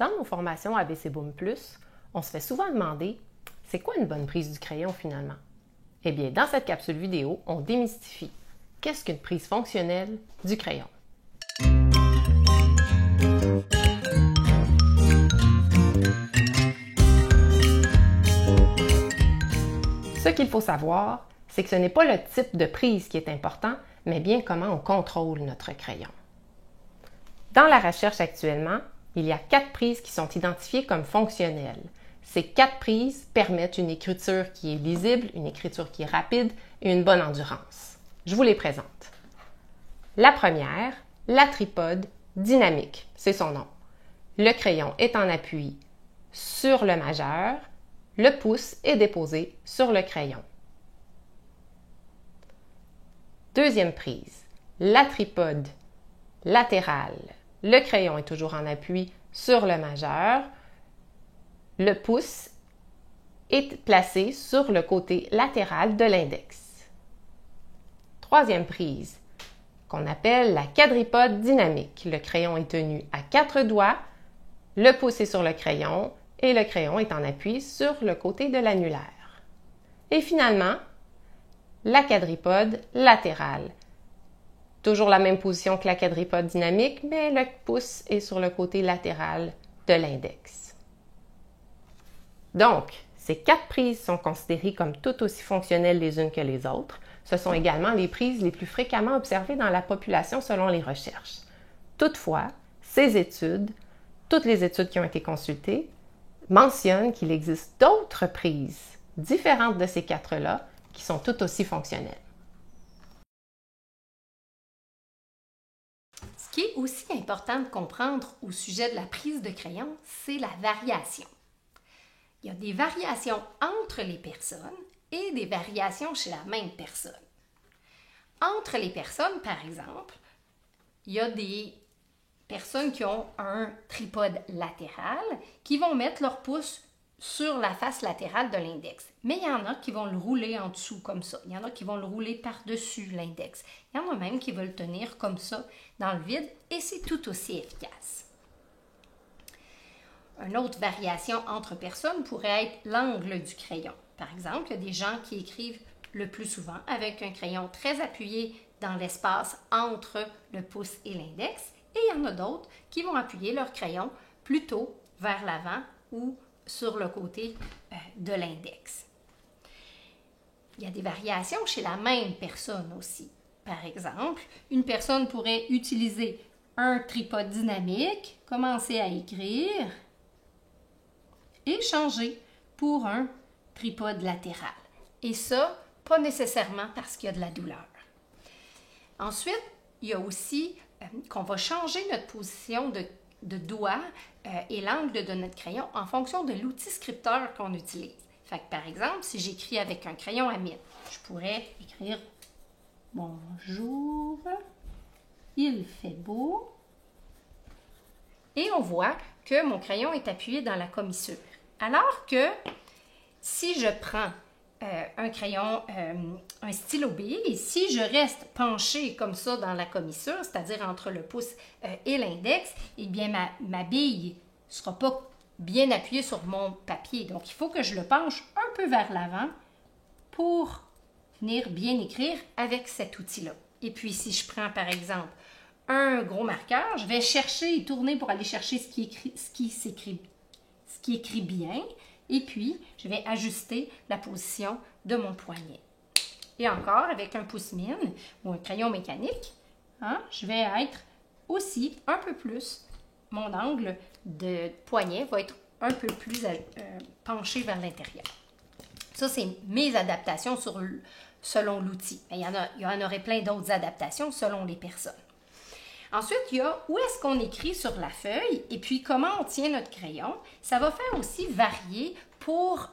Dans nos formations ABC Boom Plus, on se fait souvent demander « C'est quoi une bonne prise du crayon finalement? » Eh bien, dans cette capsule vidéo, on démystifie. Qu'est-ce qu'une prise fonctionnelle du crayon? Ce qu'il faut savoir, c'est que ce n'est pas le type de prise qui est important, mais bien comment on contrôle notre crayon. Dans la recherche actuellement, il y a 4 prises qui sont identifiées comme fonctionnelles. Ces 4 prises permettent une écriture qui est lisible, une écriture qui est rapide et une bonne endurance. Je vous les présente. La première, la tripode dynamique, c'est son nom. Le crayon est en appui sur le majeur, le pouce est déposé sur le crayon. Deuxième prise, la tripode latérale. Le crayon est toujours en appui sur le majeur. Le pouce est placé sur le côté latéral de l'index. Troisième prise, qu'on appelle la quadripode dynamique. Le crayon est tenu à 4 doigts, le pouce est sur le crayon et le crayon est en appui sur le côté de l'annulaire. Et finalement, la quadripode latérale. Toujours la même position que la quadripode dynamique, mais le pouce est sur le côté latéral de l'index. Donc, ces 4 prises sont considérées comme tout aussi fonctionnelles les unes que les autres. Ce sont également les prises les plus fréquemment observées dans la population selon les recherches. Toutefois, ces études, toutes les études qui ont été consultées, mentionnent qu'il existe d'autres prises différentes de ces 4-là qui sont tout aussi fonctionnelles. Ce qui est aussi important de comprendre au sujet de la prise de crayon, c'est la variation. Il y a des variations entre les personnes et des variations chez la même personne. Entre les personnes, par exemple, il y a des personnes qui ont un tripode latéral qui vont mettre leur pouce sur la face latérale de l'index. Mais il y en a qui vont le rouler en dessous comme ça. Il y en a qui vont le rouler par-dessus l'index. Il y en a même qui veulent le tenir comme ça dans le vide et c'est tout aussi efficace. Une autre variation entre personnes pourrait être l'angle du crayon. Par exemple, il y a des gens qui écrivent le plus souvent avec un crayon très appuyé dans l'espace entre le pouce et l'index et il y en a d'autres qui vont appuyer leur crayon plutôt vers l'avant ou sur le côté de l'index. Il y a des variations chez la même personne aussi. Par exemple, une personne pourrait utiliser un tripode dynamique, commencer à écrire et changer pour un tripode latéral. Et ça, pas nécessairement parce qu'il y a de la douleur. Ensuite, il y a aussi qu'on va changer notre position de doigt et l'angle de notre crayon en fonction de l'outil scripteur qu'on utilise. Fait que, par exemple, si j'écris avec un crayon à mine, je pourrais écrire « Bonjour, il fait beau » et on voit que mon crayon est appuyé dans la commissure. Alors que si je prends un crayon, un stylo bille, et si je reste penchée comme ça dans la commissure, c'est-à-dire entre le pouce et l'index, eh bien ma bille ne sera pas bien appuyée sur mon papier. Donc, il faut que je le penche un peu vers l'avant pour venir bien écrire avec cet outil-là. Et puis, si je prends, par exemple, un gros marqueur, je vais chercher et tourner pour aller chercher ce qui écrit bien. Et puis, je vais ajuster la position de mon poignet. Et encore, avec un pouce-mine ou un crayon mécanique, je vais être aussi un peu plus, mon angle de poignet va être un peu plus penché vers l'intérieur. Ça, c'est mes adaptations selon l'outil. Mais il y en aurait plein d'autres adaptations selon les personnes. Ensuite, il y a où est-ce qu'on écrit sur la feuille et puis comment on tient notre crayon. Ça va faire aussi varier pour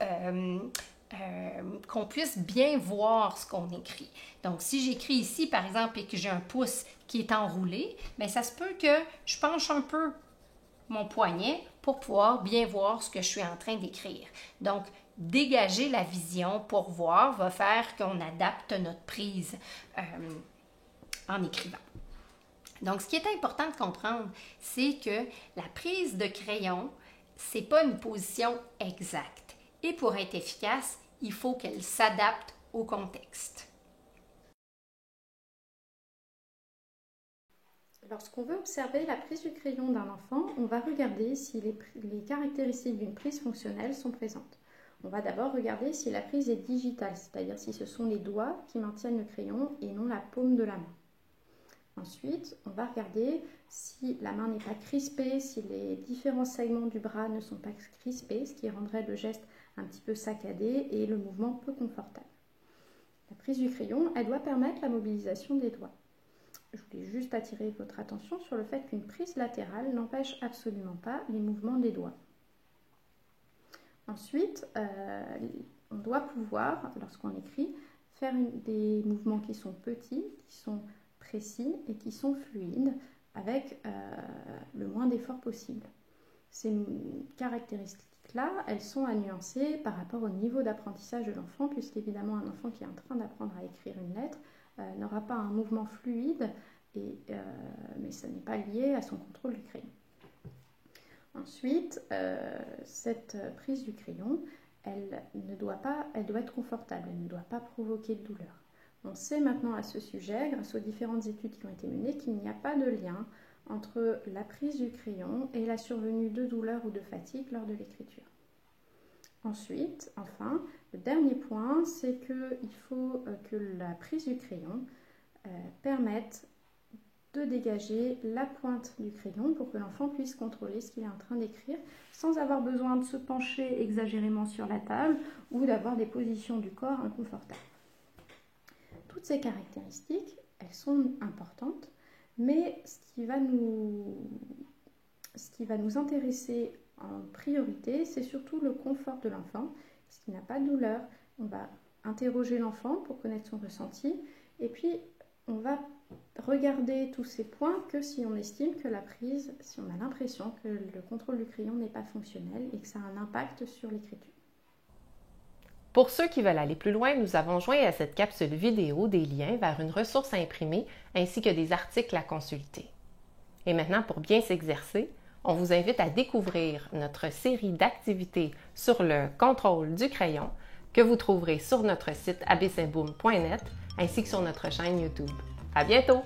qu'on puisse bien voir ce qu'on écrit. Donc, si j'écris ici, par exemple, et que j'ai un pouce qui est enroulé, bien, ça se peut que je penche un peu mon poignet pour pouvoir bien voir ce que je suis en train d'écrire. Donc, dégager la vision pour voir va faire qu'on adapte notre prise en écrivant. Donc, ce qui est important de comprendre, c'est que la prise de crayon c'est pas une position exacte. Et pour être efficace, il faut qu'elle s'adapte au contexte. Lorsqu'on veut observer la prise du crayon d'un enfant, on va regarder si les caractéristiques d'une prise fonctionnelle sont présentes. On va d'abord regarder si la prise est digitale, c'est-à-dire si ce sont les doigts qui maintiennent le crayon et non la paume de la main. Ensuite, on va regarder si la main n'est pas crispée, si les différents segments du bras ne sont pas crispés, ce qui rendrait le geste un petit peu saccadé et le mouvement peu confortable. La prise du crayon, elle doit permettre la mobilisation des doigts. Je voulais juste attirer votre attention sur le fait qu'une prise latérale n'empêche absolument pas les mouvements des doigts. Ensuite, on doit pouvoir, lorsqu'on écrit, faire des mouvements qui sont petits, qui sont précis et qui sont fluides avec le moins d'efforts possible. Ces caractéristiques-là, elles sont à nuancer par rapport au niveau d'apprentissage de l'enfant, puisqu'évidemment un enfant qui est en train d'apprendre à écrire une lettre n'aura pas un mouvement fluide, mais ça n'est pas lié à son contrôle du crayon. Ensuite, cette prise du crayon, elle doit être confortable, elle ne doit pas provoquer de douleur. On sait maintenant à ce sujet, grâce aux différentes études qui ont été menées, qu'il n'y a pas de lien entre la prise du crayon et la survenue de douleur ou de fatigue lors de l'écriture. Ensuite, enfin, le dernier point, c'est qu'il faut que la prise du crayon permette de dégager la pointe du crayon pour que l'enfant puisse contrôler ce qu'il est en train d'écrire sans avoir besoin de se pencher exagérément sur la table ou d'avoir des positions du corps inconfortables. Toutes ces caractéristiques, elles sont importantes, mais ce qui va nous intéresser en priorité, c'est surtout le confort de l'enfant. S'il n'a pas de douleur, on va interroger l'enfant pour connaître son ressenti, et puis on va regarder tous ces points que si on estime que la prise, si on a l'impression que le contrôle du crayon n'est pas fonctionnel et que ça a un impact sur l'écriture. Pour ceux qui veulent aller plus loin, nous avons joint à cette capsule vidéo des liens vers une ressource à imprimer ainsi que des articles à consulter. Et maintenant, pour bien s'exercer, on vous invite à découvrir notre série d'activités sur le contrôle du crayon que vous trouverez sur notre site abcboom.net ainsi que sur notre chaîne YouTube. À bientôt!